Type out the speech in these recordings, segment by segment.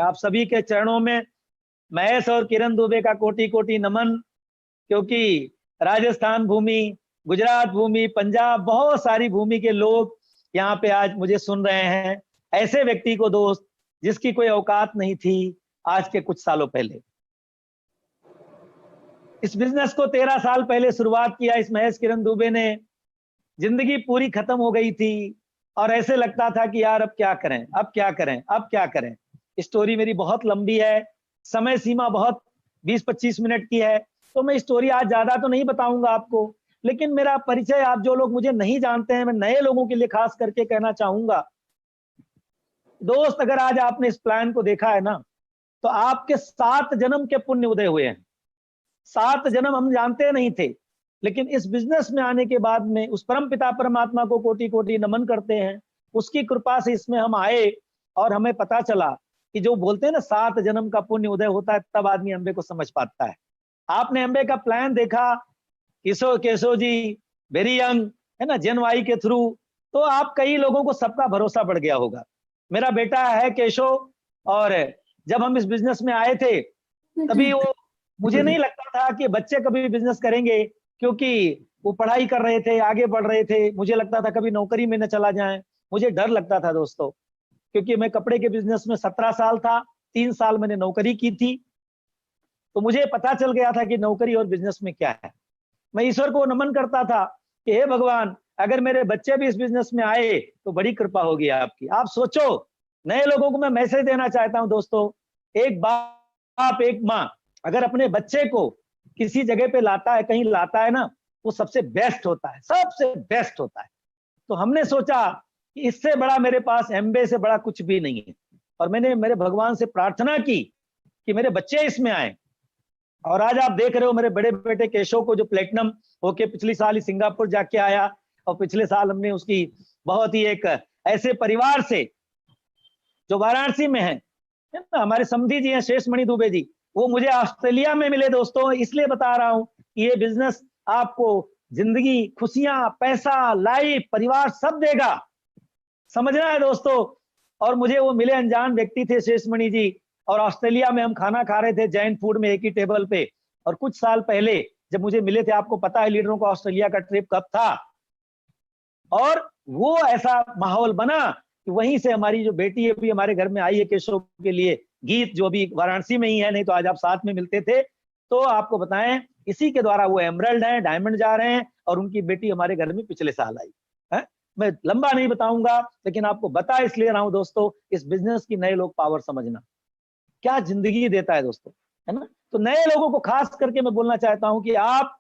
आप सभी के चरणों में महेश और किरण दुबे का कोटि कोटि नमन, क्योंकि राजस्थान भूमि, गुजरात भूमि, पंजाब, बहुत सारी भूमि के लोग यहाँ पे आज मुझे सुन रहे हैं। ऐसे व्यक्ति को दोस्त जिसकी कोई औकात नहीं थी आज के कुछ सालों पहले। इस बिजनेस को 13 साल पहले शुरुआत किया इस महेश किरण दुबे ने। जिंदगी पूरी खत्म हो गई थी और ऐसे लगता था कि यार अब क्या करें, अब क्या करें, अब क्या करें। स्टोरी मेरी बहुत लंबी है, समय सीमा बहुत 20-25 मिनट की है, तो मैं स्टोरी आज ज्यादा तो नहीं बताऊंगा आपको, लेकिन मेरा परिचय आप जो लोग मुझे नहीं जानते हैं, मैं नए लोगों के लिए खास करके कहना चाहूंगा। दोस्त, अगर आज आपने इस प्लान को देखा है ना, तो आपके 7 जन्म के पुण्य उदय हुए हैं। 7 जन्म हम जानते नहीं थे, लेकिन इस बिजनेस में आने के बाद में उस परम पिता परमात्मा को कोटि कोटि नमन करते हैं। उसकी कृपा से इसमें हम आए और हमें पता चला कि जो बोलते हैं ना 7 जन्म का पुण्य उदय होता है, तब आदमी अम्बे को समझ पाता है। आपने अम्बे का प्लान देखा, केशव जी वेरी यंग है ना, जन वाई के थ्रू, तो आप कई लोगों को सबका भरोसा बढ़ गया होगा। मेरा बेटा है केशव, और जब हम इस बिजनेस में आए थे तभी वो मुझे नहीं लगता था कि बच्चे कभी बिजनेस करेंगे, क्योंकि वो पढ़ाई कर रहे थे, आगे बढ़ रहे थे। मुझे लगता था कभी नौकरी में न चला जाए, मुझे डर लगता था दोस्तों, क्योंकि मैं कपड़े के बिजनेस में 17 साल था, 3 साल मैंने नौकरी की थी, तो मुझे पता चल गया था कि नौकरी और बिजनेस में क्या है। मैं ईश्वर को नमन करता था कि हे भगवान, अगर मेरे बच्चे भी इस बिजनेस में आए तो बड़ी कृपा होगी आपकी। आप सोचो, नए लोगों को मैं मैसेज देना चाहता हूं दोस्तों, एक बाप एक माँ अगर अपने बच्चे को किसी जगह पे लाता है, कहीं लाता है ना, वो सबसे बेस्ट होता है, सबसे बेस्ट होता है। तो हमने सोचा कि इससे बड़ा मेरे पास एम्बे से बड़ा कुछ भी नहीं है, और मैंने मेरे भगवान से प्रार्थना की कि मेरे बच्चे इसमें आए। और आज आप देख रहे हो मेरे बड़े बेटे केशव को, जो प्लेटिनम होके पिछले साल ही सिंगापुर जाके आया, और पिछले साल हमने उसकी बहुत ही एक ऐसे परिवार से जो वाराणसी में है ना, हमारे समधी जी हैं शेषमणि दुबे जी, वो मुझे ऑस्ट्रेलिया में मिले दोस्तों। इसलिए बता रहा हूं कि ये बिजनेस आपको जिंदगी, खुशियां, पैसा, लाइफ, परिवार सब देगा, समझना है दोस्तों। और मुझे वो मिले, अनजान व्यक्ति थे शेषमणि जी, और ऑस्ट्रेलिया में हम खाना खा रहे थे जैन फूड में, एक ही टेबल पे। और कुछ साल पहले जब मुझे मिले थे, आपको पता है लीडरों का ऑस्ट्रेलिया का ट्रिप कब था, और वो ऐसा माहौल बना कि वहीं से हमारी जो बेटी है भी हमारे घर में आई है केशव के लिए, गीत जो अभी वाराणसी में ही है, नहीं तो आज आप साथ में मिलते थे। तो आपको बताएं, इसी के द्वारा वो एमरल्ड है, डायमंड जा रहे हैं, और उनकी बेटी हमारे घर में पिछले साल आई है। मैं लंबा नहीं बताऊंगा, लेकिन आपको बता इसलिए रहा हूं दोस्तों, इस बिजनेस की नए लोग पावर समझना, क्या जिंदगी देता है दोस्तों, है ना। तो नए लोगों को खास करके मैं बोलना चाहता हूं कि आप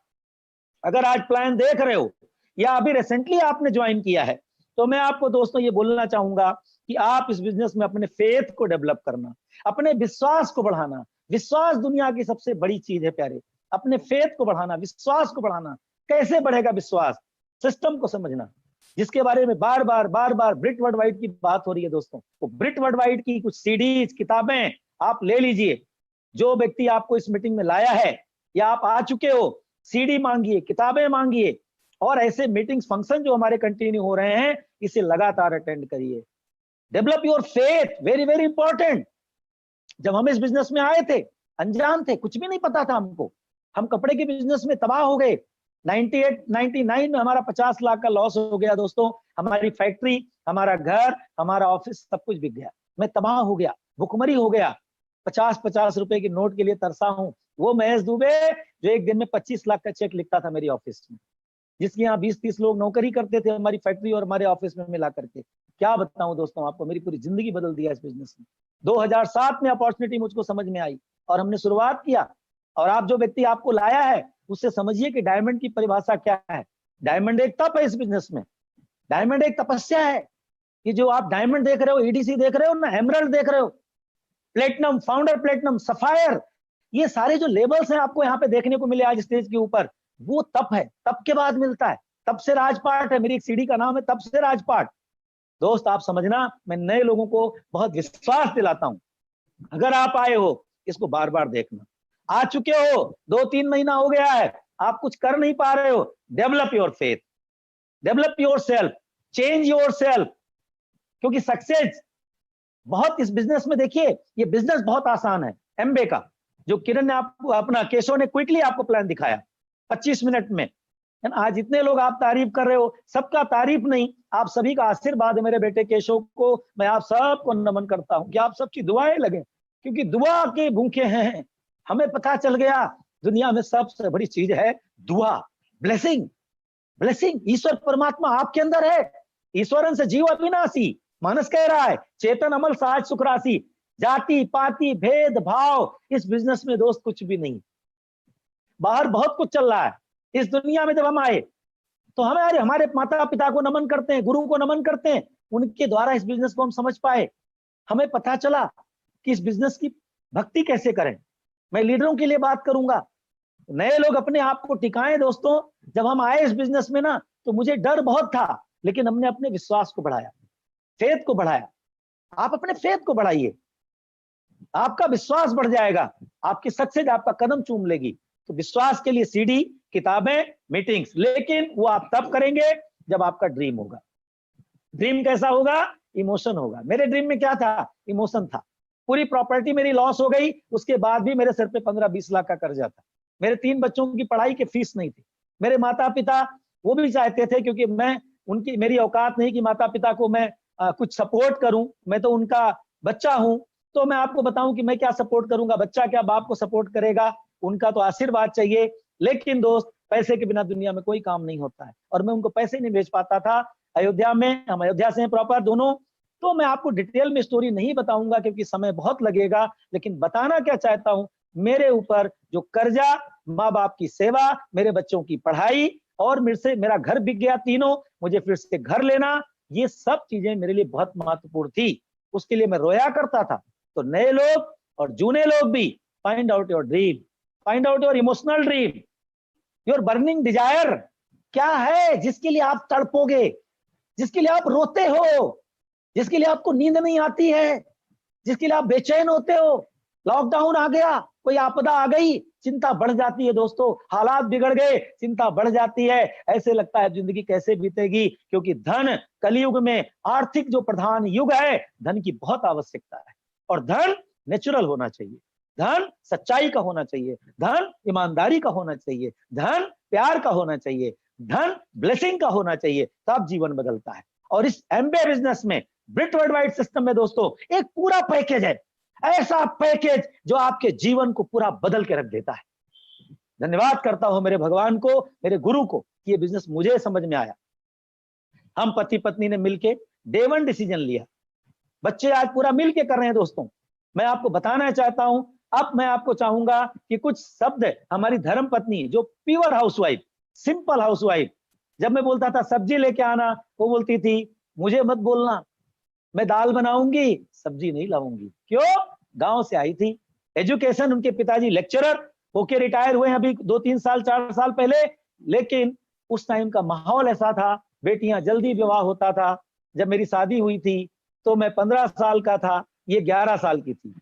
अगर आज प्लान देख रहे हो या अभी रिसेंटली आपने ज्वाइन किया है, तो मैं आपको दोस्तों ये बोलना चाहूंगा कि आप इस बिजनेस में अपने फेथ को डेवलप करना, अपने विश्वास को बढ़ाना। विश्वास दुनिया की सबसे बड़ी चीज है प्यारे, अपने फेथ को बढ़ाना, विश्वास को बढ़ाना। कैसे बढ़ेगा विश्वास? सिस्टम को समझना, जिसके बारे में बार बार ब्रिट वर्ल्ड वाइड की बात हो रही है दोस्तों। वो ब्रिट वर्ल्ड वाइड की कुछ सीडीज, किताबें आप ले लीजिए। जो व्यक्ति आपको इस मीटिंग में लाया है या आप आ चुके हो, सीडी मांगिए, किताबें मांगिए, और ऐसे मीटिंग्स, फंक्शन जो हमारे कंटिन्यू हो रहे हैं, इसे लगातार अटेंड करिए। Develop your faith, very very important. जब हम इस बिजनेस में आए थे, अनजान थे, कुछ भी नहीं पता था हमको, हम कपड़े के बिजनेस में तबाह हो गए। 98 99 में हमारा 50 लाख का लॉस हो गया दोस्तों। हमारी फैक्ट्री, हमारा घर, हमारा ऑफिस, सब कुछ बिक गया। मैं तबाह हो गया, भुखमरी हो गया, 50-50 रुपए के नोट के लिए तरसा हूं। वो महेश दुबे जो एक दिन में 25 लाख का चेक लिखता था मेरी ऑफिस में, जिसके यहाँ 20-30 लोग नौकरी करते थे हमारी फैक्ट्री और हमारे ऑफिस में मिला करके। क्या बताऊं दोस्तों आपको, मेरी पूरी जिंदगी बदल दिया इस बिजनेस में। 2007 में अपॉर्चुनिटी मुझको समझ में आई और हमने शुरुआत किया। और आप जो व्यक्ति आपको लाया है, उससे समझिए कि डायमंड की परिभाषा क्या है। डायमंड एक तप है इस बिजनेस में, डायमंड एक तपस्या है। कि जो आप डायमंड देख रहे हो, ईडीसी देख रहे हो ना, एमरल्ड देख रहे हो, प्लेटिनम, फाउंडर प्लेटिनम, सफायर, ये सारे जो लेबल्स हैं आपको यहाँ पे देखने को मिले आज स्टेज के ऊपर, वो तप है। तप के बाद मिलता है, तप से राजपाट है। मेरी एक सीडी का नाम है तप से राजपाट। दोस्त आप समझना, मैं नए लोगों को बहुत विश्वास दिलाता हूं, अगर आप आए हो इसको बार बार देखना। आ चुके हो, 2-3 महीना हो गया है, आप कुछ कर नहीं पा रहे हो, develop your faith, develop your self, change your self. क्योंकि सक्सेस बहुत इस बिजनेस में देखिए, ये बिजनेस बहुत आसान है एमबे का, जो किरण ने आपको अपना केशव ने क्विकली आपको प्लान दिखाया 25 मिनट में। आज इतने लोग आप तारीफ कर रहे हो, सबका तारीफ नहीं, आप सभी का आशीर्वाद है मेरे बेटे केशव को। मैं आप सबको नमन करता हूं कि आप सबकी दुआएं लगे, क्योंकि दुआ के भूखे हैं। हमें पता चल गया दुनिया में सबसे बड़ी चीज है दुआ, ब्लेसिंग। ब्लेसिंग ईश्वर परमात्मा आपके अंदर है। ईश्वरन से जीव अविनाशी, मानस कह रहा है, चेतन अमल सहज सुख राशि। जाति पाति भेद भाव इस बिजनेस में दोस्त कुछ भी नहीं। बाहर बहुत कुछ चल रहा है। इस दुनिया में जब हम आए तो हमें हमारे माता पिता को नमन करते हैं, गुरु को नमन करते हैं, उनके द्वारा इस बिजनेस को हम समझ पाए। हमें पता चला कि इस बिजनेस की भक्ति कैसे करें। मैं लीडरों के लिए बात करूंगा, नए लोग अपने आप को टिकाएं दोस्तों। जब हम आए इस बिजनेस में ना, तो मुझे डर बहुत था, लेकिन हमने अपने विश्वास को बढ़ाया, फेथ को बढ़ाया। आप अपने फेथ को बढ़ाइए, आपका विश्वास बढ़ जाएगा, आपकी सक्सेस आपका कदम चूम लेगी। तो विश्वास के लिए सीडी, किताबें, मीटिंग्स, लेकिन वो आप तब करेंगे जब आपका ड्रीम होगा। ड्रीम कैसा होगा? इमोशन होगा। मेरे ड्रीम में क्या था? इमोशन था। पूरी प्रॉपर्टी मेरी लॉस हो गई, उसके बाद भी मेरे सर पे 15-20 लाख का कर्जा था। मेरे 3 बच्चों की पढ़ाई की फीस नहीं थी। मेरे माता पिता वो भी चाहते थे, क्योंकि मैं उनकी मेरी औकात नहीं कि माता पिता को मैं कुछ सपोर्ट करूं, मैं तो उनका बच्चा हूं। तो मैं आपको बताऊं कि मैं क्या सपोर्ट करूंगा, बच्चा क्या बाप को सपोर्ट करेगा, उनका तो आशीर्वाद चाहिए। लेकिन दोस्त, पैसे के बिना दुनिया में कोई काम नहीं होता है, और मैं उनको पैसे नहीं भेज पाता था। अयोध्या में, हम अयोध्या से हैं प्रॉपर दोनों, तो मैं आपको डिटेल में स्टोरी नहीं बताऊंगा क्योंकि समय बहुत लगेगा। लेकिन बताना क्या चाहता हूं, मेरे ऊपर जो कर्जा, माँ बाप की सेवा, मेरे बच्चों की पढ़ाई, और मेरे से मेरा घर बिक गया तीनों, मुझे फिर से घर लेना, ये सब चीजें मेरे लिए बहुत महत्वपूर्ण थी। उसके लिए मैं रोया करता था। तो नए लोग और जूने लोग भी, find out your dream, find out your emotional dream, your burning desire. क्या है जिसके लिए आप तड़पोगे, जिसके लिए आप रोते हो, जिसके लिए आपको नींद नहीं आती है, जिसके लिए आप बेचैन होते हो? लॉकडाउन आ गया, कोई आपदा आ गई, चिंता बढ़ जाती है दोस्तों। हालात बिगड़ गए, चिंता बढ़ जाती है। ऐसे लगता है जिंदगी कैसे बीतेगी, क्योंकि धन कलयुग में आर्थिक जो प्रधान युग है, धन की बहुत आवश्यकता है। और धन नेचुरल होना चाहिए, धन सच्चाई का होना चाहिए, धन ईमानदारी का होना चाहिए, धन प्यार का होना चाहिए, धन ब्लेसिंग का होना चाहिए, तब जीवन बदलता है। और इस एमबे बिजनेस में, ब्रिट वर्ल्ड वाइड सिस्टम में दोस्तों, एक पूरा पैकेज है, ऐसा पैकेज जो आपके जीवन को पूरा बदल के रख देता है। धन्यवाद करता हूं मेरे भगवान को, मेरे गुरु को, कि ये बिजनेस मुझे समझ में आया। हम पति पत्नी ने मिलके डे 1 डिसीजन लिया। बच्चे आज पूरा मिलके कर रहे हैं दोस्तों। मैं आपको बताना चाहता हूं, अब मैं आपको चाहूंगा कि कुछ शब्द हमारी धर्म पत्नी, जो प्योर हाउसवाइफ, सिंपल हाउसवाइफ, जब मैं बोलता था सब्जी लेके आना, वो बोलती थी मुझे मत बोलना, मैं दाल बनाऊंगी, सब्जी नहीं लाऊंगी। क्यों? गांव से आई थी। एजुकेशन, उनके पिताजी लेक्चरर होके रिटायर हुए हैं अभी 2-3 साल 4 साल पहले। लेकिन उस टाइम का माहौल ऐसा था, बेटियां जल्दी विवाह होता था। जब मेरी शादी हुई थी तो मैं 15 साल का था, ये 11 साल की थी।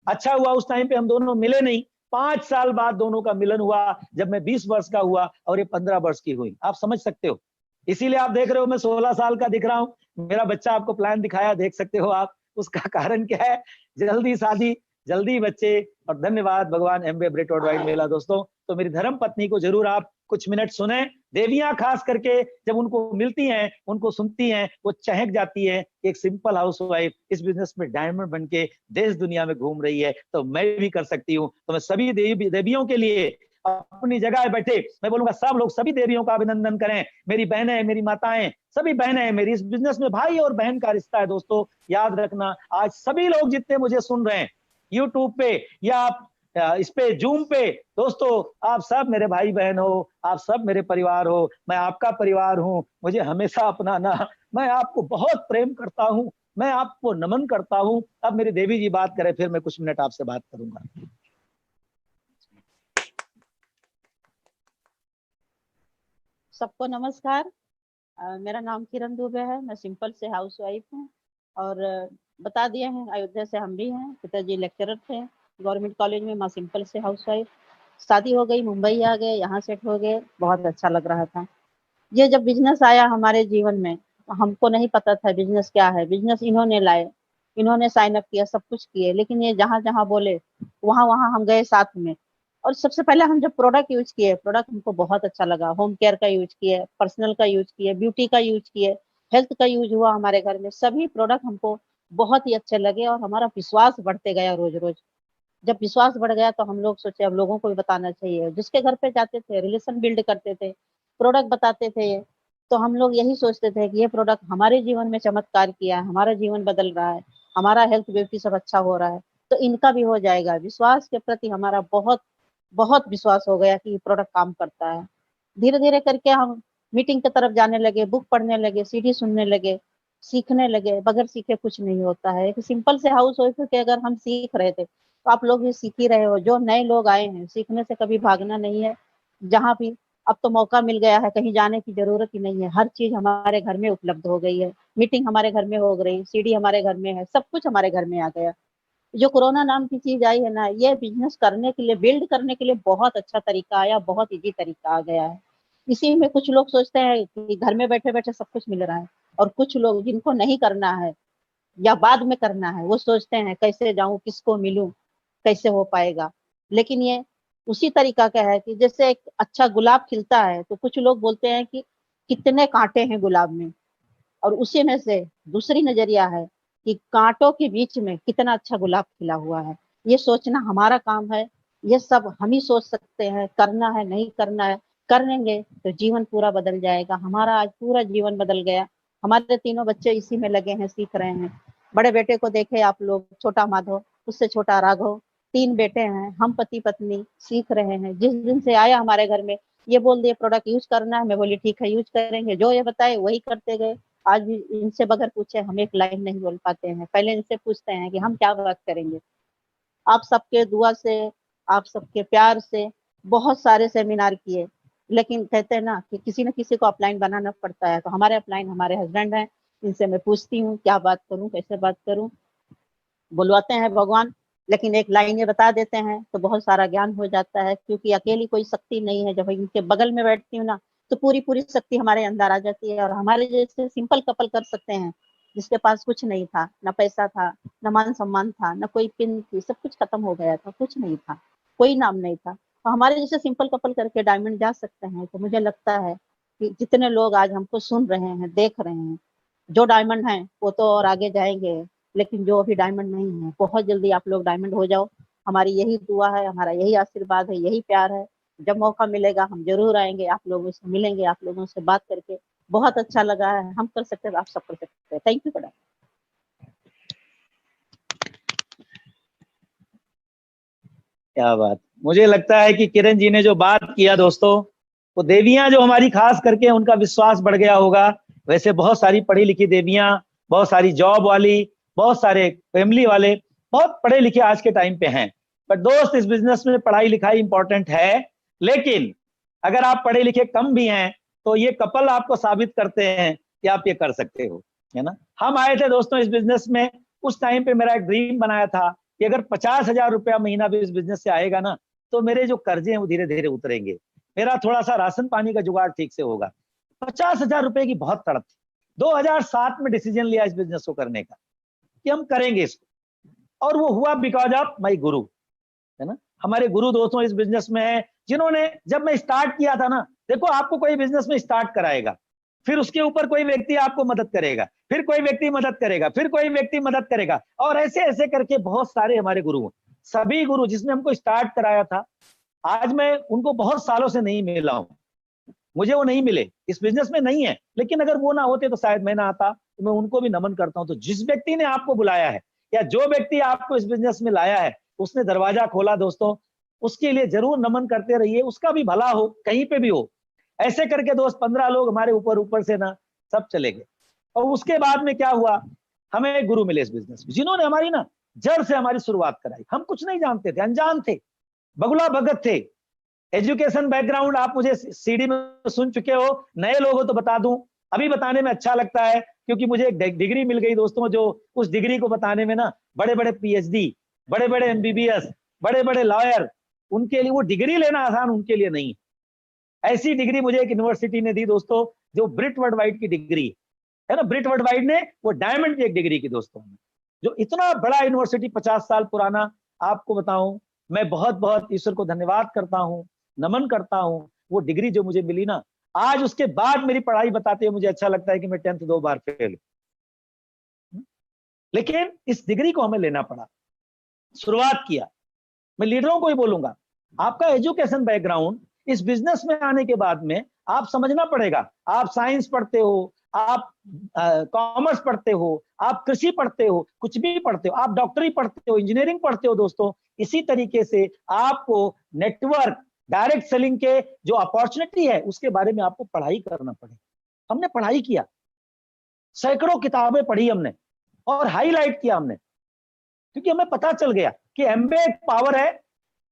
अच्छा हुआ उस टाइम पे हम दोनों मिले नहीं। 5 साल बाद दोनों का मिलन हुआ, जब मैं 20 वर्ष का हुआ और ये 15 वर्ष की हुई। आप समझ सकते हो, इसीलिए आप देख रहे हो मैं 16 साल का दिख रहा हूं। मेरा बच्चा आपको प्लान दिखाया, देख सकते हो आप। उसका कारण क्या है? जल्दी शादी, जल्दी बच्चे। और धन्यवाद भगवान एमबे ब्रिट वर्ल्ड वाइड मेला दोस्तों। तो मेरी धर्म पत्नी को जरूर आप कुछ मिनट सुने। देवियां खास करके जब उनको मिलती हैं, उनको सुनती हैं, वो चहक जाती है। एक सिंपल हाउसवाइफ इस बिजनेस में डायमंड बन के देश दुनिया में घूम रही है, तो मैं भी कर सकती हूँ। तो मैं सभी देवियों के लिए अपनी जगह बैठे मैं बोलूंगा, सब लोग सभी देवियों का अभिनंदन करें। मेरी बहनें, मेरी माताएं, सभी बहनें मेरी। इस बिजनेस में भाई और बहन का रिश्ता है दोस्तों, याद रखना। आज सभी लोग जितने मुझे सुन रहे हैं यूट्यूब पे या आप इस पे जूम पे, दोस्तों आप सब मेरे भाई बहन हो, आप सब मेरे परिवार हो, मैं आपका परिवार हूं। मुझे हमेशा अपनाना। मैं आपको बहुत प्रेम करता हूं, मैं आपको नमन करता हूं। अब मेरी देवी जी बात करें, फिर मैं कुछ मिनट आपसे बात करूंगा। सबको नमस्कार। मेरा नाम किरण दुबे है, मैं सिंपल से हाउसवाइफ हूँ। और बता दिए हैं, अयोध्या से हम भी हैं। पिताजी लेक्चरर थे गवर्नमेंट कॉलेज में, माँ सिंपल से हाउसवाइफ। शादी हो गई, मुंबई आ गए, यहाँ सेट हो गए, बहुत अच्छा लग रहा था। ये जब बिजनेस आया हमारे जीवन में, तो हमको नहीं पता था बिजनेस क्या है। बिजनेस इन्होंने लाए, इन्होंने साइन अप किया, सब कुछ किए, लेकिन ये जहां जहां बोले वहां वहां हम गए साथ में। और सबसे पहले हम जब प्रोडक्ट यूज किए, प्रोडक्ट हमको बहुत अच्छा लगा। होम केयर का यूज किए, पर्सनल का यूज किए, ब्यूटी का यूज किए, हेल्थ का यूज हुआ हमारे घर में, सभी प्रोडक्ट हमको बहुत ही अच्छे लगे और हमारा विश्वास बढ़ते गया रोज रोज। जब विश्वास बढ़ गया तो हम लोग सोचे अब लोगों को भी बताना चाहिए। जिसके घर पे जाते थे, रिलेशन बिल्ड करते थे, प्रोडक्ट बताते थे, तो हम लोग यही सोचते थे कि ये प्रोडक्ट हमारे जीवन में चमत्कार किया है, हमारा जीवन बदल रहा है, हमारा हेल्थ ब्यूटी सब अच्छा हो रहा है, तो इनका भी हो जाएगा। विश्वास के प्रति हमारा बहुत बहुत विश्वास हो गया कि ये प्रोडक्ट काम करता है। धीरे धीरे करके हम मीटिंग की तरफ जाने लगे, बुक पढ़ने लगे, सीडी सुनने लगे, सीखने लगे। बगैर सीखे कुछ नहीं होता है। एक सिंपल से हाउस वाइफ के अगर हम सीख रहे थे तो आप लोग भी सीख ही रहे हो। जो नए लोग आए हैं, सीखने से कभी भागना नहीं है। जहाँ भी अब तो मौका मिल गया है, कहीं जाने की जरूरत ही नहीं है, हर चीज हमारे घर में उपलब्ध हो गई है। मीटिंग हमारे घर में हो गई, सीडी हमारे घर में है, सब कुछ हमारे घर में आ गया। जो कोरोना नाम की चीज आई है ना, ये बिजनेस करने के लिए, बिल्ड करने के लिए बहुत अच्छा तरीका आया, बहुत इजी तरीका आ गया है। इसी में कुछ लोग सोचते हैं कि घर में बैठे बैठे सब कुछ मिल रहा है, और कुछ लोग जिनको नहीं करना है या बाद में करना है, वो सोचते हैं कैसे जाऊं, किसको मिलूं, कैसे हो पाएगा। लेकिन ये उसी तरीका का है कि जैसे एक अच्छा गुलाब खिलता है तो कुछ लोग बोलते हैं कि कितने कांटे हैं गुलाब में, और उसी में से दूसरी नजरिया है कि कांटों के बीच में कितना अच्छा गुलाब खिला हुआ है। ये सोचना हमारा काम है। ये सब हम ही सोच सकते हैं, करना है नहीं करना है। करेंगे तो जीवन पूरा बदल जाएगा। हमारा आज पूरा जीवन बदल गया। हमारे तीनों बच्चे इसी में लगे हैं, सीख रहे हैं। बड़े बेटे को देखे आप लोग, छोटा माधव, उससे छोटा राघव, 3 बेटे हैं। हम पति पत्नी सीख रहे हैं। जिस दिन से आया हमारे घर में, ये बोल दिए प्रोडक्ट यूज करना है, मैं बोली ठीक है यूज करेंगे, जो ये बताए वही करते गए। आज भी इनसे बगैर पूछे हम एक लाइन नहीं बोल पाते हैं। पहले इनसे पूछते हैं कि हम क्या बात करेंगे। आप सबके दुआ से, आप सबके प्यार से बहुत सारे सेमिनार किए, लेकिन कहते हैं ना कि किसी न किसी को अपलाइन बनाना पड़ता है। तो हमारे अपलाइन हमारे हस्बैंड हैं। इनसे मैं पूछती हूँ क्या बात करूँ, कैसे बात करूँ। बुलवाते हैं भगवान, लेकिन एक लाइन ये बता देते हैं तो बहुत सारा ज्ञान हो जाता है। क्योंकि अकेली कोई शक्ति नहीं है। जब इनके बगल में बैठती हूँ ना, तो पूरी पूरी शक्ति हमारे अंदर आ जाती है। और हमारे जैसे सिंपल कपल कर सकते हैं, जिसके पास कुछ नहीं था, ना पैसा था, ना मान सम्मान था, ना कोई पिन थी, सब कुछ खत्म हो गया था, कुछ नहीं था, कोई नाम नहीं था, तो हमारे जैसे सिंपल कपल करके डायमंड जा सकते हैं। तो मुझे लगता है कि जितने लोग आज हमको सुन रहे हैं, देख रहे हैं, जो डायमंड हैं वो तो और आगे जाएंगे, लेकिन जो अभी डायमंड नहीं है, बहुत जल्दी आप लोग डायमंड हो जाओ। हमारी यही दुआ है, हमारा यही आशीर्वाद है, यही प्यार है। जब मौका मिलेगा हम जरूर आएंगे, आप लोगों से मिलेंगे, आप लोगों से बात करके बहुत अच्छा लगा है। हम कर सकते हैं, आप सब कर सकते हैं। Thank you madam. क्या बात। मुझे लगता है कि किरण जी ने जो बात किया दोस्तों, वो देवियां जो हमारी खास करके उनका विश्वास बढ़ गया होगा। वैसे बहुत सारी पढ़ी लिखी देवियां, बहुत सारी जॉब वाली, बहुत सारे फैमिली वाले, बहुत पढ़े लिखे आज के टाइम पे हैं। बट दोस्त, इस बिजनेस में पढ़ाई लिखाई इंपॉर्टेंट है, लेकिन अगर आप पढ़े लिखे कम भी हैं तो ये कपल आपको साबित करते हैं कि आप ये कर सकते हो, है ना। हम आए थे दोस्तों इस बिजनेस में, उस टाइम पे मेरा एक ड्रीम बनाया था कि अगर 50,000 रुपया महीना भी इस बिजनेस से आएगा ना, तो मेरे जो कर्जे हैं वो धीरे धीरे उतरेंगे, मेरा थोड़ा सा राशन पानी का जुगाड़ ठीक से होगा। 50,000 रुपए की बहुत तड़प थी। 2007 में डिसीजन लिया इस बिजनेस को करने का कि हम करेंगे इसको, और वो हुआ बिकॉज ऑफ माई गुरु, है ना। हमारे गुरु दोस्तों इस बिजनेस में है, जिन्होंने, जब मैं स्टार्ट किया था ना, देखो आपको कोई बिजनेस में स्टार्ट कराएगा, फिर उसके ऊपर कोई व्यक्ति आपको मदद करेगा, फिर कोई व्यक्ति मदद करेगा, फिर कोई व्यक्ति मदद करेगा, और ऐसे ऐसे करके बहुत सारे हमारे गुरु हैं। सभी गुरु जिसने हमको स्टार्ट कराया था, आज मैं उनको बहुत सालों से नहीं मिला हूं, मुझे वो नहीं मिले, इस बिजनेस में नहीं है, लेकिन अगर वो ना होते तो शायद मैं ना आता। तो मैं उनको भी नमन करता हूं। तो जिस व्यक्ति ने आपको बुलाया है, या जो व्यक्ति आपको इस बिजनेस में लाया है, उसने दरवाजा खोला दोस्तों, उसके लिए जरूर नमन करते रहिए। उसका भी भला हो, कहीं पे भी हो। ऐसे करके दोस्त 15 लोग हमारे ऊपर ऊपर से ना सब चले गए। और उसके बाद में क्या हुआ, हमें एक गुरु मिले इस बिजनेस में, जिन्होंने हमारी ना जड़ से हमारी शुरुआत कराई। हम कुछ नहीं जानते थे, अनजान थे, बगुला भगत थे। एजुकेशन बैकग्राउंड आप मुझे सीडी में सुन चुके हो, नए लोग हो तो बता दूं, अभी बताने में अच्छा लगता है, क्योंकि मुझे एक डिग्री मिल गई दोस्तों, जो उस डिग्री को बताने में ना, बड़े बड़े पीएचडी, बड़े बड़े एमबीबीएस, बड़े बड़े लॉयर, उनके लिए वो डिग्री लेना आसान उनके लिए नहीं। ऐसी डिग्री मुझे एक यूनिवर्सिटी ने दी दोस्तों, जो ब्रिट वर्ल्ड वाइड की डिग्री है ना। ब्रिट वर्ल्ड वाइड ने वो डायमंड की एक डिग्री की दोस्तों। जो इतना बड़ा यूनिवर्सिटी 50 साल पुराना, आपको बताऊं मैं बहुत बहुत ईश्वर को धन्यवाद करता हूं, नमन करता हूं। वो डिग्री जो मुझे मिली ना, आज उसके बाद मेरी पढ़ाई बताते हुए मुझे अच्छा लगता है कि मैं 10th 2 बार फेल, लेकिन इस डिग्री को हमें लेना पड़ा, शुरुआत किया। मैं लीडरों को ही बोलूंगा, आपका एजुकेशन बैकग्राउंड इस बिजनेस में आने के बाद में आप समझना पड़ेगा। आप साइंस पढ़ते हो, आप कॉमर्स पढ़ते हो, आप कृषि पढ़ते हो, कुछ भी पढ़ते हो, आप डॉक्टरी पढ़ते हो, इंजीनियरिंग पढ़ते हो दोस्तों, इसी तरीके से आपको नेटवर्क, डायरेक्ट सेलिंग के जो अपॉर्चुनिटी है उसके बारे में आपको पढ़ाई करना पड़ेगा। हमने पढ़ाई किया, सैकड़ों किताबें पढ़ी हमने और हाईलाइट किया हमने, क्योंकि हमें पता चल गया कि एमबीए एक पावर है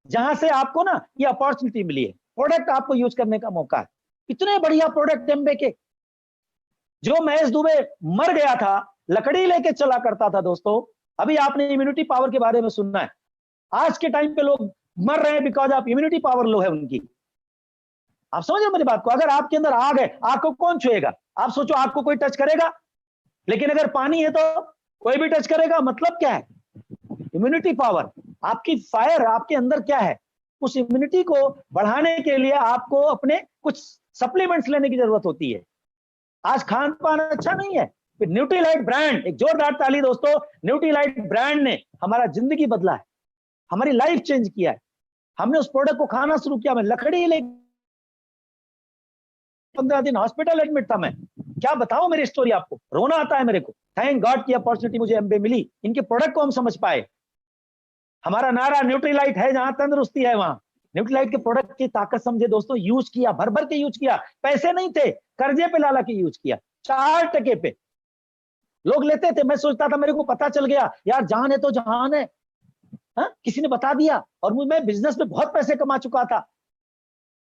जहां से आपको ना ये अपॉर्चुनिटी मिली है, प्रोडक्ट आपको यूज करने का मौका है। इतने बढ़िया प्रोडक्ट एमबीए के, जो महेश दुबे मर गया था, लकड़ी लेके चला करता था दोस्तों। अभी आपने इम्यूनिटी पावर के बारे में सुनना है। आज के टाइम पे लोग मर रहे हैं बिकॉज ऑफ इम्यूनिटी पावर लो है उनकी। आप समझ रहे मेरी बात को? अगर आपके अंदर आग है, आग को कौन छुएगा? आप सोचो, आग को कोई टच करेगा? लेकिन अगर पानी है तो कोई भी टच करेगा। मतलब क्या है? इम्यूनिटी पावर, आपकी फायर आपके अंदर क्या है, उस इम्यूनिटी को बढ़ाने के लिए आपको अपने कुछ सप्लीमेंट्स लेने की जरूरत होती है। आज खान पान अच्छा नहीं है, फिर न्यूट्रीलाइट ब्रांड, एक जोरदार ताली दोस्तों, न्यूट्रीलाइट ब्रांड ने हमारा जिंदगी बदला है, हमारी लाइफ चेंज किया है। हमने उस प्रोडक्ट को खाना शुरू किया। मैं लकड़ी ले 15 दिन हॉस्पिटल एडमिट था। मैं क्या बताऊं मेरी स्टोरी आपको, रोना आता है मेरे को। थैंक गॉड की अपॉर्चुनिटी मुझे एमबीए मिली, इनके प्रोडक्ट को हम समझ पाए। हमारा नारा न्यूट्रीलाइट है जहां तंदुरुस्ती है वहां। न्यूट्रीलाइट के प्रोडक्ट की ताकत समझे दोस्तों, यूज किया, भर भर के यूज किया। पैसे नहीं थे, कर्जे पे ला के यूज किया, 4% पे लोग लेते थे। मैं सोचता था, मेरे को पता चल गया यार, जान है तो जहान है। किसी ने बता दिया, और मैं बिजनेस में बहुत पैसे कमा चुका था,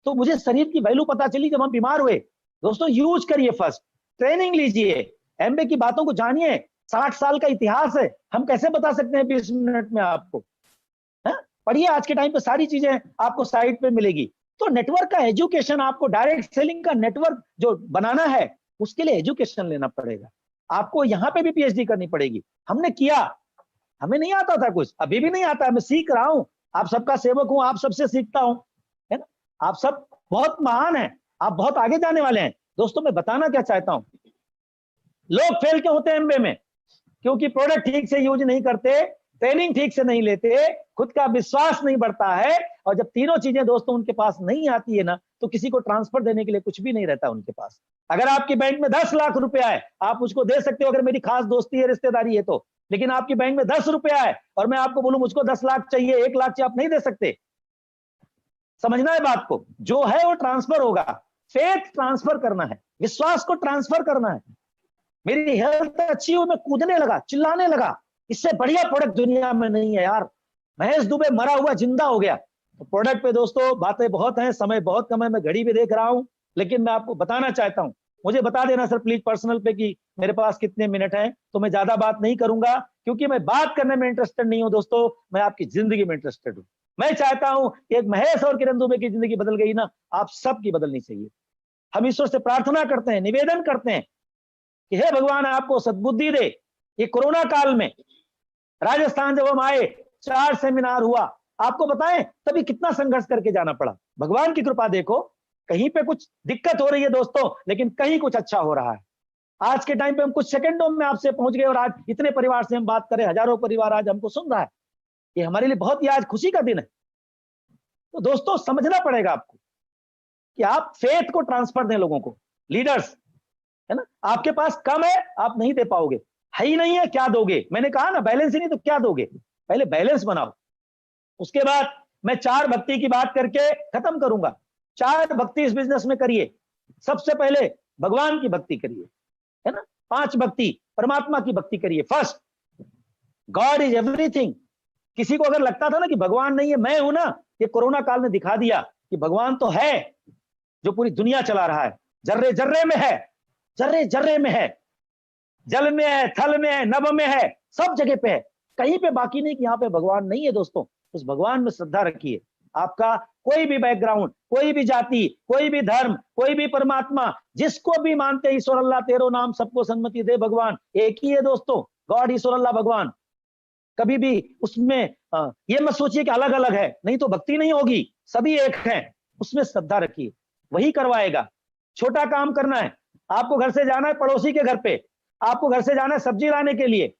तो मुझे शरीर की वैल्यू पता चली जब हम बीमार हुए। दोस्तों यूज करिए, फर्स्ट ट्रेनिंग लीजिए, एमबीए की बातों को जानिए। 60 साल का इतिहास है, हम कैसे बता सकते हैं 20 मिनट में आपको? पढ़िए, आज के टाइम पे सारी चीजें आपको साइट पे मिलेगी। तो नेटवर्क का एजुकेशन, आपको डायरेक्ट सेलिंग का नेटवर्क जो बनाना है, उसके लिए एजुकेशन लेना पड़ेगा। आपको यहाँ पे भी पीएचडी करनी पड़ेगी। हमने किया, हमें नहीं आता था कुछ, अभी भी नहीं आता है, मैं सीख रहा हूँ। आप सबका सेवक हूं, आप सबसे सीखता हूं, है ना? आप सब बहुत महान हैं, आप बहुत आगे जाने वाले हैं। दोस्तों मैं बताना क्या चाहता हूं, लोग फेल क्यों होते हैं एमबीए में? क्योंकि प्रोडक्ट ठीक से यूज नहीं करते, ट्रेनिंग ठीक से नहीं लेते, खुद का विश्वास नहीं बढ़ता है। और जब तीनों चीजें दोस्तों उनके पास नहीं आती है ना, तो किसी को ट्रांसफर देने के लिए कुछ भी नहीं रहता उनके पास। अगर आपकी बैंक में 10 लाख रुपया है, आप उसको दे सकते हो अगर मेरी खास दोस्ती है, रिश्तेदारी है तो। लेकिन आपकी बैंक में 10 रुपया है और मैं आपको बोलूं मुझको 10 लाख चाहिए, 1 लाख चाहिए, आप नहीं दे सकते। समझना है बात को, जो है वो ट्रांसफर होगा। फेथ ट्रांसफर करना है, विश्वास को ट्रांसफर करना है। मेरी हेल्थ अच्छी हो, मैं कूदने लगा, चिल्लाने लगा, इससे बढ़िया प्रोडक्ट दुनिया में नहीं है यार। महेश दुबे मरा हुआ जिंदा हो गया। तो प्रोडक्ट पे दोस्तों बातें बहुत हैं, समय बहुत कम है, मैं घड़ी भी देख रहा हूं, लेकिन मैं आपको बताना चाहता हूं। मुझे बता देना सर प्लीज पर्सनल पे कि मेरे पास कितने मिनट हैं, तो मैं ज्यादा बात नहीं करूंगा, क्योंकि मैं बात करने में इंटरेस्टेड नहीं हूं दोस्तों, मैं आपकी जिंदगी में इंटरेस्टेड हूं। मैं चाहता हूं कि एक महेश और किरण दुबे की जिंदगी बदल गई ना, आप सबकी बदलनी चाहिए। हम ईश्वर से प्रार्थना करते हैं, निवेदन करते हैं कि हे भगवान आपको सद्बुद्धि दे। ये कोरोना काल में राजस्थान जब हम आए, 4 सेमिनार हुआ, आपको बताएं तभी कितना संघर्ष करके जाना पड़ा। भगवान की कृपा देखो, कहीं पे कुछ दिक्कत हो रही है दोस्तों, लेकिन कहीं कुछ अच्छा हो रहा है। आज के टाइम पे हम कुछ सेकंडों में आपसे पहुंच गए, और आज इतने परिवार से हम बात करें, हजारों परिवार आज हमको सुन रहा है। ये हमारे लिए बहुत ही आज खुशी का दिन है। तो दोस्तों समझना पड़ेगा आपको कि आप फेथ को ट्रांसफर दें लोगों को। लीडर्स, है ना, आपके पास कम है, आप नहीं दे पाओगे, है ही नहीं है, क्या दोगे? मैंने कहा ना, बैलेंस ही नहीं तो क्या दोगे? पहले बैलेंस बनाओ। उसके बाद मैं 4 भक्ति की बात करके खत्म करूंगा। 4 भक्ति इस बिजनेस में करिए। सबसे पहले भगवान की भक्ति करिए, है ना। 5 भक्ति परमात्मा की भक्ति करिए। First, God is everything. किसी को अगर लगता था ना कि भगवान नहीं है, मैं हूं ना, ये कोरोना काल ने दिखा दिया कि भगवान तो है, जो पूरी दुनिया चला रहा है। जर्रे जर्रे में है, जर्रे जर्रे में है, जल में है, थल में है, नभ में है, सब जगह पे है। कहीं पे बाकी नहीं कि यहाँ पे भगवान नहीं है। दोस्तों उस भगवान में श्रद्धा रखिए। आपका कोई भी बैकग्राउंड, कोई भी जाति, कोई भी धर्म, कोई भी परमात्मा, जिसको भी मानते ईश्वर अल्लाह तेरो नाम सबको सन्मति दे भगवान, एक ही है दोस्तों, गॉड ईश्वर अल्लाह भगवान। कभी भी उसमें ये मत सोचिए कि अलग अलग है, नहीं तो भक्ति नहीं होगी, सभी एक हैं। उसमें श्रद्धा रखिए, वही करवाएगा। छोटा काम करना है, आपको घर से जाना है पड़ोसी के घर पे, आपको घर से जाना है सब्जी लाने के लिए,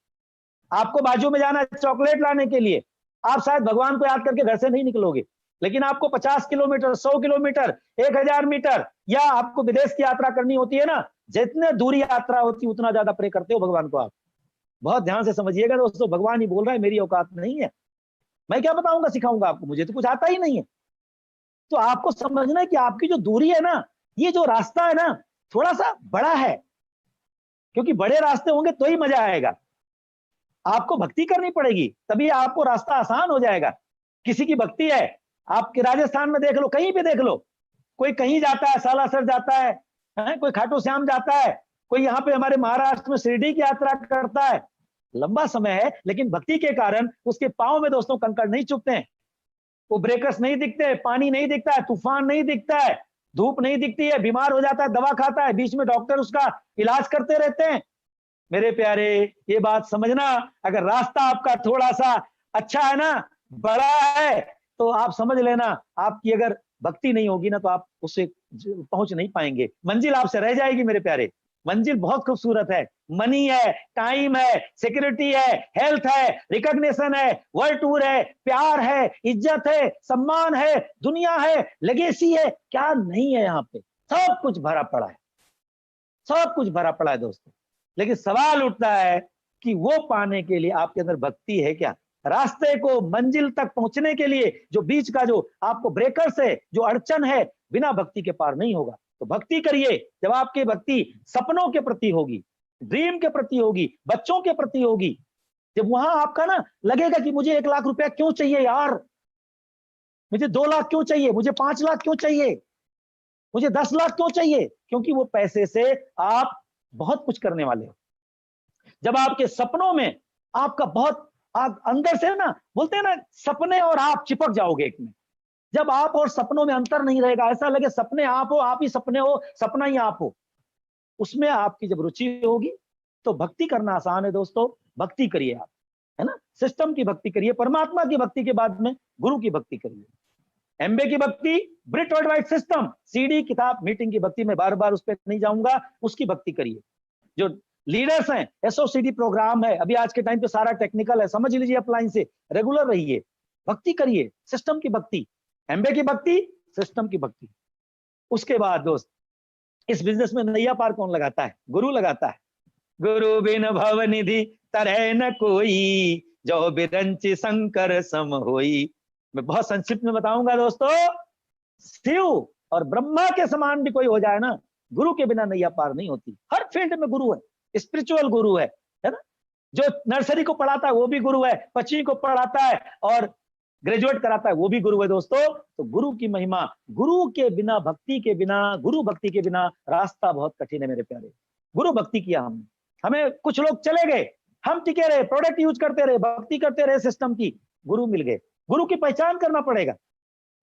आपको बाजू में जाना है चॉकलेट लाने के लिए, आप शायद भगवान को याद करके घर से नहीं निकलोगे, लेकिन आपको 50 किलोमीटर, 100 किलोमीटर, 1000 मीटर, या आपको विदेश की यात्रा करनी होती है ना, जितने दूरी यात्रा होती है उतना ज्यादा प्रे करते हो भगवान को आप। बहुत ध्यान से समझिएगा दोस्तों, भगवान ही बोल रहा है, मेरी औकात नहीं है, मैं क्या बताऊंगा सिखाऊंगा आपको, मुझे तो कुछ आता ही नहीं है। तो आपको समझना है कि आपकी जो दूरी है ना, ये जो रास्ता है ना, थोड़ा सा बड़ा है, क्योंकि बड़े रास्ते होंगे तो ही मजा आएगा। आपको भक्ति करनी पड़ेगी, तभी आपको रास्ता आसान हो जाएगा। किसी की भक्ति है, आपके राजस्थान में देख लो, कहीं भी देख लो, कोई कहीं जाता है, सालासर जाता है, कोई खाटू श्याम जाता है, कोई यहाँ पे हमारे महाराष्ट्र में शिरडी की यात्रा करता है। लंबा समय है, लेकिन भक्ति के कारण उसके पांव में दोस्तों कंकड़ नहीं चुभते हैं, वो ब्रेकर्स नहीं दिखते, पानी नहीं दिखता है, तूफान नहीं दिखता है, धूप नहीं दिखती है, बीमार हो जाता है, दवा खाता है, बीच में डॉक्टर उसका इलाज करते रहते हैं। मेरे प्यारे, ये बात समझना, अगर रास्ता आपका थोड़ा सा अच्छा है ना, बड़ा है, तो आप समझ लेना, आपकी अगर भक्ति नहीं होगी ना, तो आप उससे पहुंच नहीं पाएंगे, मंजिल आपसे रह जाएगी मेरे प्यारे। मंजिल बहुत खूबसूरत है, मनी है, टाइम है, सिक्योरिटी है, हेल्थ है, रिकॉग्निशन है, वर्ल्ड टूर है, प्यार है, इज्जत है, सम्मान है, दुनिया है, लेगेसी है, क्या नहीं है यहाँ पे, सब कुछ भरा पड़ा है, सब कुछ भरा पड़ा है दोस्तों। लेकिन सवाल उठता है कि वो पाने के लिए आपके अंदर भक्ति है क्या? रास्ते को मंजिल तक पहुंचने के लिए जो बीच का जो आपको ब्रेकर्स है, जो अड़चन है, बिना भक्ति के पार नहीं होगा। तो भक्ति करिए, जब आपकी भक्ति सपनों के प्रति होगी, ड्रीम के प्रति होगी, बच्चों के प्रति होगी, जब वहां आपका ना लगेगा कि मुझे 1 लाख रुपया क्यों चाहिए यार, मुझे 2 लाख क्यों चाहिए, मुझे 5 लाख क्यों चाहिए, मुझे 10 लाख क्यों चाहिए, क्योंकि वो पैसे से आप बहुत कुछ करने वाले हो। जब आपके सपनों में आपका बहुत अंदर से ना, बोलते हैं ना, सपने और आप चिपक जाओगे एक में। जब आप और सपनों में अंतर नहीं रहेगा, ऐसा लगे सपने आप हो, आप ही सपने हो, सपना ही आप हो, उसमें आपकी जब रुचि होगी तो भक्ति करना आसान है दोस्तों। भक्ति करिए आप, है ना, सिस्टम की भक्ति करिए, परमात्मा की भक्ति के बाद में गुरु की भक्ति करिए, एमबे की भक्ति, ब्रिट वर्ल्ड वाइड सिस्टम, सीडी किताब मीटिंग की भक्ति, में बार बार उस पर नहीं जाऊंगा, उसकी भक्ति करिए। जो लीडर्स हैं, एसओसीडी प्रोग्राम है, अभी आज के टाइम पे सारा टेक्निकल है, समझ लीजिए, अपलाइन से रेगुलर रहिए, भक्ति करिए, सिस्टम की भक्ति, एमबे की भक्ति, सिस्टम की भक्ति। उसके बाद दोस्त, इस बिजनेस में नैया पार कौन लगाता है? गुरु लगाता है। गुरु बिन भव निधि तरह न कोई, जो बिरंचि शंकर सम होई। मैं बहुत संक्षिप्त में बताऊंगा दोस्तों, शिव और ब्रह्मा के समान भी कोई हो जाए ना, गुरु के बिना नैया पार नहीं होती। हर फील्ड में गुरु है, स्पिरिचुअल गुरु है ना, जो नर्सरी को पढ़ाता है वो भी गुरु है, 25 को पढ़ाता है और ग्रेजुएट कराता है वो भी गुरु है दोस्तों। तो गुरु की महिमा, गुरु के बिना, भक्ति के बिना, गुरु भक्ति के बिना रास्ता बहुत कठिन है मेरे प्यारे। गुरु भक्ति किया हमने, हमें कुछ लोग चले गए, हम टिके रहे, प्रोडक्ट यूज करते रहे, भक्ति करते रहे सिस्टम की, गुरु मिल गए। गुरु की पहचान करना पड़ेगा।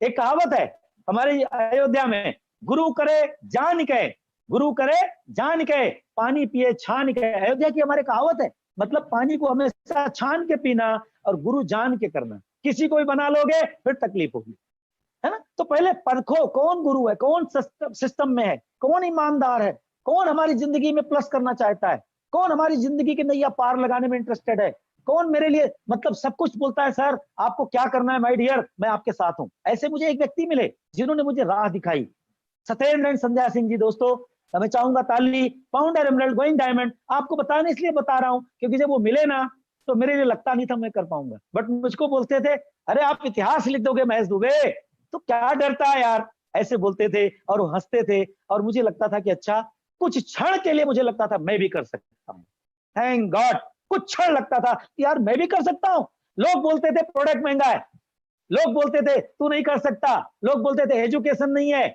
एक कहावत है हमारे अयोध्या में, गुरु करे जान के, गुरु करे जान के, पानी पिए छान के। अयोध्या की हमारे कहावत है, मतलब पानी को हमेशा छान के पीना और गुरु जान के करना। किसी को भी बना लोगे फिर तकलीफ होगी, है ना। तो पहले परखो कौन गुरु है, कौन सिस्टम में है, कौन ईमानदार है, कौन हमारी जिंदगी में प्लस करना चाहता है, कौन हमारी जिंदगी के नैया पार लगाने में इंटरेस्टेड है, कौन मेरे लिए मतलब सब कुछ बोलता है, सर आपको क्या करना है माय डियर, मैं आपके साथ हूं। ऐसे मुझे एक व्यक्ति मिले जिन्होंने मुझे राह दिखाई, सत्येंद्र एंड संध्या सिंह जी। दोस्तों मैं चाहूंगा ताली, फाउंडर एमराल्ड गोइंग डायमंड। आपको बताने इसलिए बता रहा हूं क्योंकि जब वो मिले ना, तो मेरे लिए लगता नहीं था मैं कर पाऊंगा, बट मुझको बोलते थे, अरे आप इतिहास लिख दोगे महेश दुबे, तो क्या डरता है यार, ऐसे बोलते थे और वो हंसते थे। और मुझे लगता था कि अच्छा, कुछ क्षण के लिए मुझे लगता था मैं भी कर सकता हूँ। थैंक गॉड, कुछ क्षण लगता था यार मैं भी कर सकता हूँ। लोग बोलते थे प्रोडक्ट महंगा है, लोग बोलते थे तू नहीं कर सकता, लोग बोलते थे एजुकेशन नहीं है,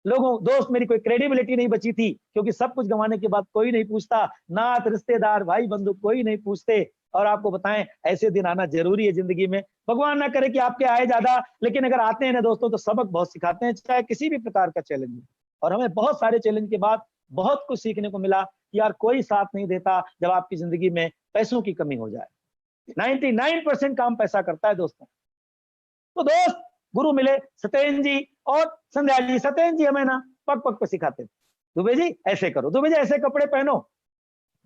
लोगों दोस्त मेरी कोई क्रेडिबिलिटी नहीं बची थी, क्योंकि सब कुछ गंवाने के बाद कोई नहीं पूछता, नात रिश्तेदार भाई बंधु कोई नहीं पूछते। और आपको बताएं, ऐसे दिन आना जरूरी है जिंदगी में। भगवान ना करे कि आपके आए ज्यादा, लेकिन अगर आते हैं ना दोस्तों तो सबक बहुत सिखाते हैं, चाहे किसी भी प्रकार का चैलेंज हो। और हमें बहुत सारे चैलेंज के बाद बहुत कुछ सीखने को मिला कि यार कोई साथ नहीं देता जब आपकी जिंदगी में पैसों की कमी हो जाए। 99% काम पैसा करता है दोस्तों। तो दोस्त गुरु मिले सत्येंद्र जी और संध्या जी। सत्येंद्र जी हमें ना पग पग पे सिखाते थे, दुबे जी ऐसे करो, दुबे जी ऐसे कपड़े पहनो,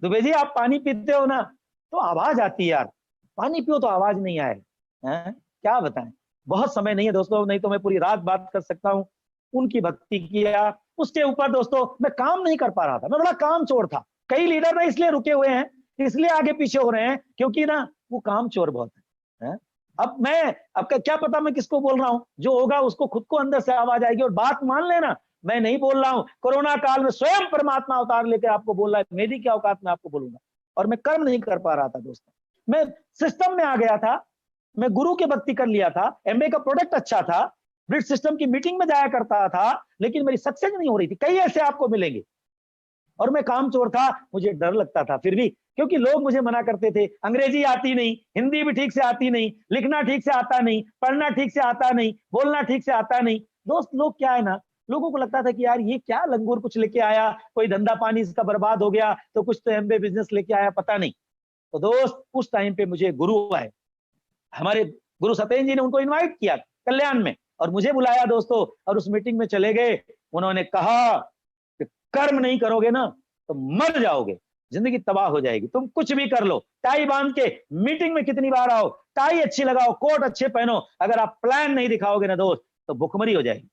दुबे जी आप पानी पीते हो ना तो आवाज आती है यार, पानी पियो तो आवाज नहीं आए। क्या बताएं, बहुत समय नहीं है दोस्तों, नहीं तो मैं पूरी रात बात कर सकता हूँ। उनकी भक्ति किया, उसके ऊपर दोस्तों मैं काम नहीं कर पा रहा था, मैं बड़ा काम चोर था। कई लीडर ना इसलिए रुके हुए हैं, इसलिए आगे पीछे हो रहे हैं क्योंकि ना वो काम चोर बहुत है। अब क्या पता मैं किसको बोल रहा हूं, जो होगा उसको खुद को अंदर से आवाज आएगी। और बात मान लेना, मैं नहीं बोल रहा हूं, कोरोना काल में स्वयं परमात्मा अवतार लेकर आपको बोल रहा है, मेरी क्या औकात में आपको बोलूंगा। और मैं कर्म नहीं कर पा रहा था दोस्तों, मैं सिस्टम में आ गया था, मैं गुरु की भक्ति कर लिया था, एमबीए का प्रोडक्ट अच्छा था, ब्रिज सिस्टम की मीटिंग में जाया करता था, लेकिन मेरी सक्सेस नहीं हो रही थी। कई ऐसे आपको मिलेंगे। और मैं कामचोर था, मुझे डर लगता था फिर भी, क्योंकि लोग मुझे मना करते थे, अंग्रेजी आती नहीं, हिंदी भी ठीक से आती नहीं, लिखना ठीक से आता नहीं, पढ़ना ठीक से आता नहीं, बोलना ठीक से आता नहीं। दोस्त लोग क्या है ना, लोगों को लगता था कि यार ये क्या लंगूर कुछ लेके आया, कोई धंधा पानी इसका बर्बाद हो गया, तो कुछ तो एमबीए बिजनेस लेके आया, पता नहीं। तो दोस्त उस टाइम पे मुझे गुरु आए, हमारे गुरु सत्येंद्र जी ने उनको इन्वाइट किया कल्याण में और मुझे बुलाया दोस्तों, और उस मीटिंग में चले गए। उन्होंने कहा कि कर्म नहीं करोगे ना तो मर जाओगे, जिंदगी तबाह हो जाएगी, तुम कुछ भी कर लो, टाई बांध के मीटिंग में कितनी बार आओ, टाई अच्छी लगाओ, कोट अच्छे पहनो, अगर आप प्लान नहीं दिखाओगे ना दोस्त तो भुखमरी हो जाएगी।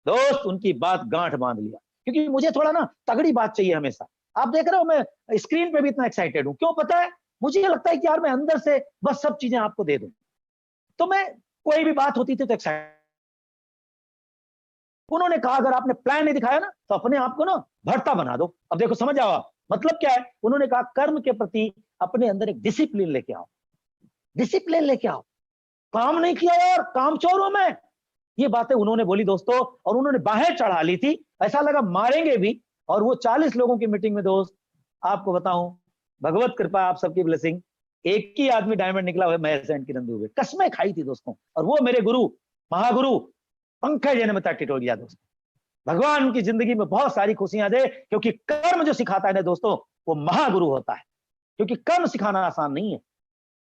दोस्त उनकी बात गांठ बांध लिया, क्योंकि मुझे थोड़ा ना तगड़ी बात चाहिए हमेशा। आप देख रहे हो मैं स्क्रीन पे भी इतना एक्साइटेड हूं, क्यों पता है, मुझे लगता है कि यार मैं अंदर से बस सब चीजें आपको दे दूं। तो मैं कोई भी बात होती थी तो एक्साइटेड। उन्होंने कहा अगर आपने प्लान नहीं दिखाया ना तो अपने आप को ना भरता बना दो। अब देखो समझ आओ आप, मतलब क्या है, उन्होंने कहा कर्म के प्रति अपने अंदर एक डिसिप्लिन लेके आओ, डिसिप्लिन लेके आओ। काम नहीं किया यार, काम चोर हूं मैं, ये बातें उन्होंने बोली दोस्तों, और उन्होंने बाहें चढ़ा ली थी, ऐसा लगा मारेंगे भी। और वो 40 लोगों की मीटिंग में दोस्त आपको बताऊं, भगवत कृपा, आप सबकी ब्लेसिंग, एक ही आदमी डायमंड निकला हुआ महेश एंड किरण दुबे, कसमें खाई थी दोस्तों। और वो मेरे गुरु महागुरु पंकज जन्मता टिटोलिया दोस्तों। भगवान उनकी जिंदगी में बहुत सारी खुशियां दे, क्योंकि कर्म जो सिखाता है ना दोस्तों वो महागुरु होता है, क्योंकि कर्म सिखाना आसान नहीं है,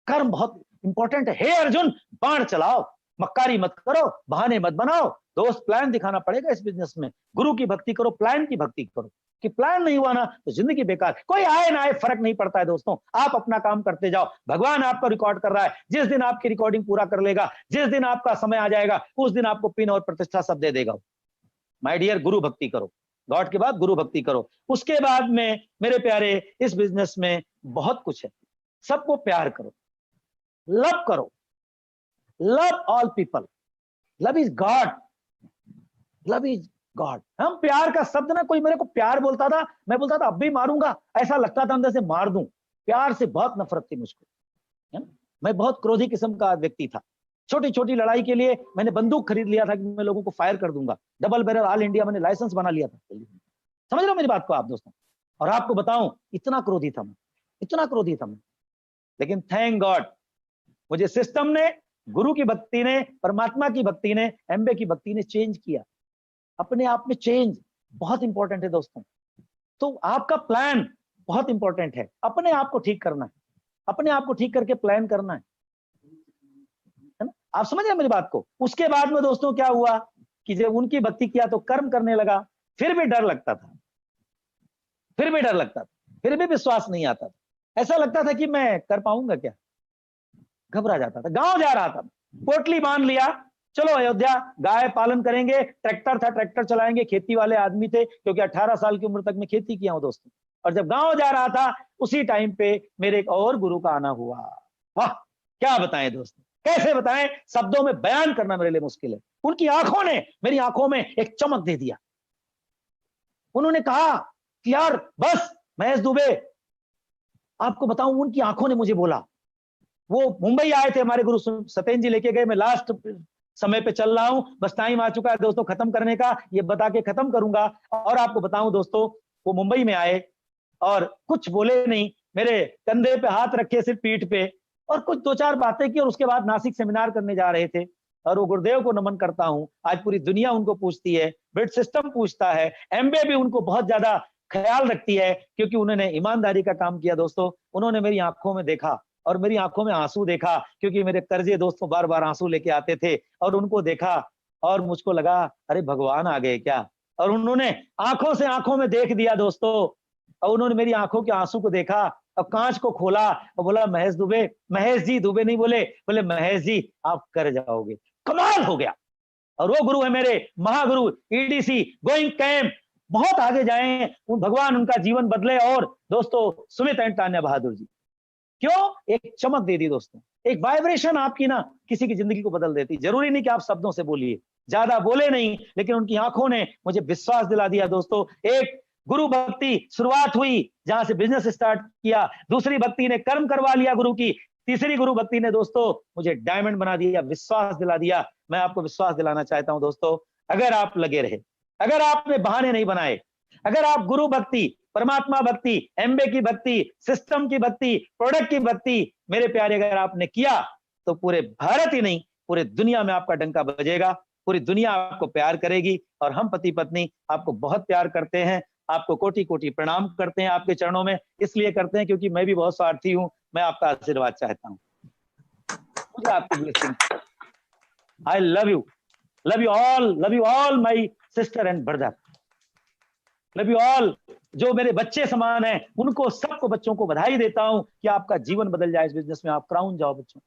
कर्म बहुत इंपॉर्टेंट है। हे अर्जुन बाण चलाओ, मक्कारी मत करो, बहाने मत बनाओ दोस्त, प्लान दिखाना पड़ेगा इस बिजनेस में। गुरु की भक्ति करो, प्लान की भक्ति करो, कि प्लान नहीं हुआ ना तो जिंदगी बेकार। कोई आए ना आए फर्क नहीं पड़ता है दोस्तों, आप अपना काम करते जाओ, भगवान आपका रिकॉर्ड कर रहा है। जिस दिन आपकी रिकॉर्डिंग पूरा कर लेगा, जिस दिन आपका समय आ जाएगा, उस दिन आपको पिन और प्रतिष्ठा सब दे देगा। माय डियर, गुरु भक्ति करो, गॉड के बाद गुरु भक्ति करो। उसके बाद में मेरे प्यारे इस बिजनेस में बहुत कुछ है, सबको प्यार करो, लव करो, love all people, love is God, love is God. हम प्यार का शब्द ना, कोई मेरे को प्यार बोलता था, मैं बोलता था अब भी मारूंगा, ऐसा लगता था अंदर से मार दूं। प्यार से बहुत नफरत थी मुझको, है ना। मैं बहुत क्रोधी किस्म का व्यक्ति था, छोटी छोटी लड़ाई के लिए मैंने बंदूक खरीद लिया था कि मैं लोगों को फायर कर दूंगा। डबल बैरल ऑल इंडिया मैंने लाइसेंस बना लिया था। समझ रहे हो मेरी बात को आप दोस्तों। और आपको बताऊं इतना क्रोधी था मैं, इतना क्रोधी था मैं, लेकिन थैंक गॉड मुझे सिस्टम ने, गुरु की भक्ति ने, परमात्मा की भक्ति ने, एमबीए की भक्ति ने चेंज किया। अपने आप में चेंज बहुत इंपॉर्टेंट है दोस्तों। तो आपका प्लान बहुत इंपॉर्टेंट है, अपने आप को ठीक करना है, अपने आप को ठीक करके प्लान करना है ना। आप समझ रहे हैं मेरी बात को। उसके बाद में दोस्तों क्या हुआ कि जब उनकी भक्ति किया तो कर्म करने लगा, फिर भी डर लगता था, फिर भी डर लगता था, फिर भी विश्वास नहीं आता था, ऐसा लगता था कि मैं कर पाऊंगा क्या, घबरा जाता था। गांव जा रहा था, पोटली बांध लिया, चलो अयोध्या गाय पालन करेंगे, ट्रैक्टर था ट्रैक्टर चलाएंगे, खेती वाले आदमी थे, क्योंकि 18 साल की उम्र तक मैं खेती किया हूं दोस्तों। और जब गांव जा रहा था उसी टाइम पे मेरे एक और गुरु का आना हुआ। वाह क्या बताएं दोस्तों, कैसे बताएं, शब्दों में बयान करना मेरे लिए मुश्किल है। उनकी आंखों ने मेरी आंखों में एक चमक दे दिया। उन्होंने कहा कि यार बस महेश दुबे, आपको बताऊं उनकी आंखों ने मुझे बोला, वो मुंबई आए थे हमारे गुरु सत्येंद्र जी लेके गए, मैं लास्ट समय पे चल रहा हूं, बस टाइम आ चुका है दोस्तों खत्म करने का, ये बता के खत्म करूंगा। और आपको बताऊं दोस्तों, वो मुंबई में आए और कुछ बोले नहीं, मेरे कंधे पे हाथ रखे सिर्फ पीठ पे, और कुछ दो चार बातें की, और उसके बाद नासिक सेमिनार करने जा रहे थे। और वो गुरुदेव को नमन करता हूं, आज पूरी दुनिया उनको पूछती है, ब्रिज सिस्टम पूछता है, एमबीए भी उनको बहुत ज्यादा ख्याल रखती है, क्योंकि उन्होंने ईमानदारी का काम किया दोस्तों। उन्होंने मेरी आंखों में देखा और मेरी आंखों में आंसू देखा, क्योंकि मेरे कर्जे दोस्तों बार बार आंसू लेके आते थे, और उनको देखा और मुझको लगा अरे भगवान आ गए क्या। और उन्होंने आंखों से आंखों में देख दिया दोस्तों, और उन्होंने मेरी आंखों के आंसू को देखा और कांच को खोला और बोला महेश दुबे, महेश जी, दुबे नहीं बोले, बोले महेश जी आप कर जाओगे। कमाल हो गया। और वो गुरु है मेरे महागुरु ईडीसी गोइंग कैंप, बहुत आगे जाए, भगवान उनका जीवन बदले। और दोस्तों सुमित एंड तान्या बहादुर जी, क्यों, एक चमक दे दी दोस्तों, एक वाइब्रेशन आपकी ना किसी की जिंदगी को बदल देती। जरूरी नहीं कि आप शब्दों से बोलिए, ज्यादा बोले नहीं, लेकिन उनकी आंखों ने मुझे विश्वास दिला दिया दोस्तों। एक गुरु भक्ति शुरुआत हुई जहां से बिजनेस स्टार्ट किया, दूसरी भक्ति ने कर्म करवा लिया गुरु की, तीसरी गुरु भक्ति ने दोस्तों मुझे डायमंड बना दिया, विश्वास दिला दिया। मैं आपको विश्वास दिलाना चाहता हूं दोस्तों, अगर आप लगे रहे, अगर आपने बहाने नहीं बनाए, अगर आप गुरु भक्ति, परमात्मा भक्ति, एमबे की भक्ति, सिस्टम की भक्ति, प्रोडक्ट की भक्ति, मेरे प्यारे अगर आपने किया, तो पूरे भारत ही नहीं पूरे दुनिया में आपका डंका बजेगा, पूरी दुनिया आपको प्यार करेगी। और हम पति पत्नी आपको बहुत प्यार करते हैं, आपको कोटि कोटि प्रणाम करते हैं, आपके चरणों में इसलिए करते हैं क्योंकि मैं भी बहुत स्वार्थी हूं, मैं आपका आशीर्वाद चाहता हूं, मुझे आपकी blessing. I love you all my sister and brother, love you all. जो मेरे बच्चे समान हैं, उनको सबको बच्चों को बधाई देता हूं कि आपका जीवन बदल जाए इस बिजनेस में, आप क्राउन जाओ बच्चों।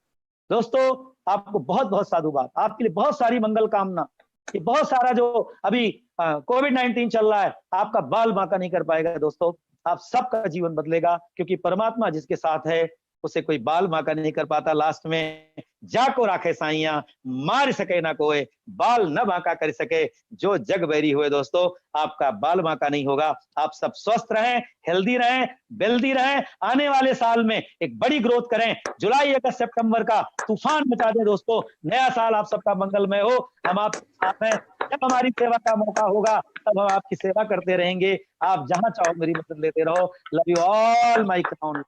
दोस्तों आपको बहुत बहुत साधुवाद, आपके लिए बहुत सारी मंगल कामना। ये बहुत सारा जो अभी कोविड-19 चल रहा है, आपका बाल बांका नहीं कर पाएगा दोस्तों, आप सबका जीवन बदलेगा, क्योंकि परमात्मा जिसके साथ है उसे कोई बाल बांका नहीं कर पाता। लास्ट में जाको राखे साइया, मार सके ना कोई, बाल न बांका कर सके जो जग बैरी हुए। दोस्तों आपका बाल बांका नहीं होगा, आप सब स्वस्थ रहें, हेल्दी रहें, वेल्दी रहें। आने वाले साल में एक बड़ी ग्रोथ करें, जुलाई अगस्त सितंबर का तूफान मचा दें दोस्तों। नया साल आप सबका मंगलमय हो। हम आप साथ हैं, जब हमारी सेवा का मौका होगा तब हम आपकी सेवा करते रहेंगे। आप जहां चाहो मेरी मदद लेते रहो। Love you all my crown.